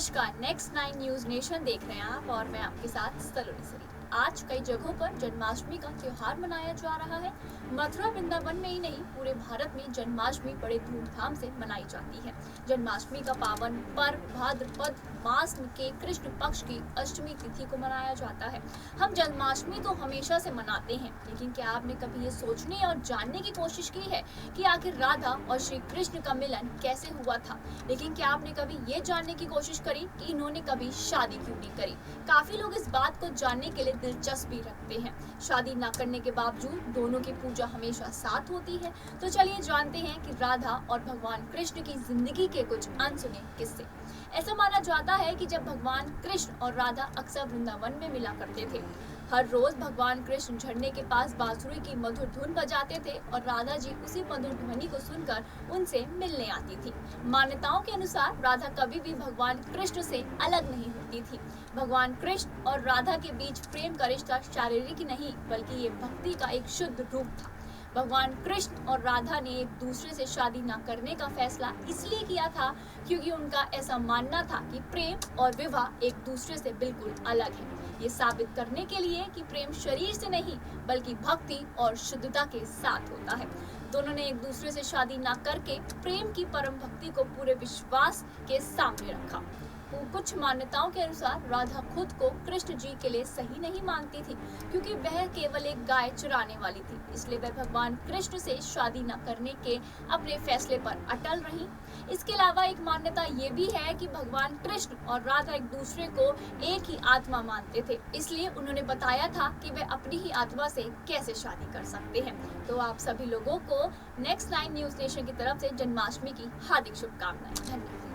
नमस्कार, next 9 news nation देख रहे हैं आप और मैं आपके साथ सलोनी सरी। आज कई जगहों पर जन्माष्टमी का त्योहार मनाया जा रहा है। मथुरा वृंदावन में ही नहीं, पूरे भारत में जन्माष्टमी बड़े धूमधाम से मनाई जाती है। जन्माष्टमी का पावन पर्व भाद्रपद मास के कृष्ण पक्ष की अष्टमी तिथि को मनाया जाता है। हम जन्माष्टमी तो हमेशा से मनाते हैं, लेकिन क्या आपने कभी ये सोचने और जानने की कोशिश की है कि आखिर राधा और श्री कृष्ण का मिलन कैसे हुआ था? लेकिन क्या आपने कभी ये जानने की कोशिश करी कि इन्होंने कभी शादी क्यों नहीं करी? काफी लोग इस बात को जानने के लिए दिलचस्पी रखते हैं। शादी ना करने के बावजूद दोनों की पूजा हमेशा साथ होती है। तो चलिए जानते हैं कि राधा और भगवान कृष्ण की जिंदगी के कुछ अनसुने किस्से। ऐसा माना जाता है कि जब भगवान कृष्ण और राधा अक्सर वृंदावन में मिला करते थे, हर रोज भगवान कृष्ण झरने के पास बांसुरी की मधुर धुन बजाते थे और राधा जी उसी मधुर ध्वनि को सुनकर उनसे मिलने आती थी। मान्यताओं के अनुसार राधा कभी भी भगवान कृष्ण से अलग नहीं होती थी। भगवान कृष्ण और राधा के बीच प्रेम का रिश्ता शारीरिक नहीं, बल्कि ये भक्ति का एक शुद्ध रूप था। भगवान कृष्ण और राधा ने एक दूसरे से शादी न करने का फैसला इसलिए किया था क्योंकि उनका ऐसा मानना था कि प्रेम और विवाह एक दूसरे से बिल्कुल अलग है। ये साबित करने के लिए कि प्रेम शरीर से नहीं बल्कि भक्ति और शुद्धता के साथ होता है। दोनों ने एक दूसरे से शादी न करके प्रेम की परम भक्ति को पूरे विश्वास के सामने रखा। कुछ मान्यताओं के अनुसार राधा खुद को कृष्ण जी के लिए सही नहीं मानती थी, क्योंकि वह केवल एक गाय चुराने वाली थी। इसलिए वह भगवान कृष्ण से शादी न करने के अपने फैसले पर अटल रही। इसके अलावा एक मान्यता ये भी है कि भगवान कृष्ण और राधा एक दूसरे को एक ही आत्मा मानते थे, इसलिए उन्होंने बताया था कि वह अपनी ही आत्मा से कैसे शादी कर सकते हैं। तो आप सभी लोगों को नेक्स्ट 9 न्यूज नेशन की तरफ से जन्माष्टमी की हार्दिक शुभकामनाएं। धन्यवाद।